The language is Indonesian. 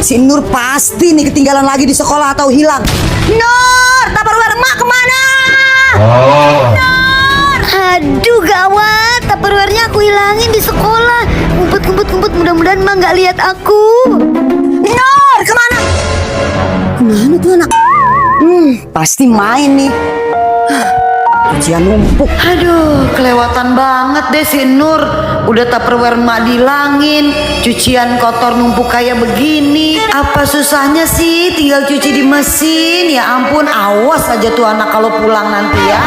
Si Nur pasti nih ketinggalan lagi di sekolah atau hilang. Nur, Tupperware emak kemana? Nur. Aduh gawat, Tupperware-nya aku hilangin di sekolah. Ngumpet, mudah-mudahan emak nggak lihat aku. Nur, kemana? Kemana tuh anak? Pasti main nih. Cucian numpuk. Aduh, kelewatan banget deh si Nur. Udah Tupperware emak dihilangin, cucian kotor numpuk kayak begini. Apa susahnya sih tinggal cuci di mesin? Ya ampun, awas aja tuh anak kalau pulang nanti ya.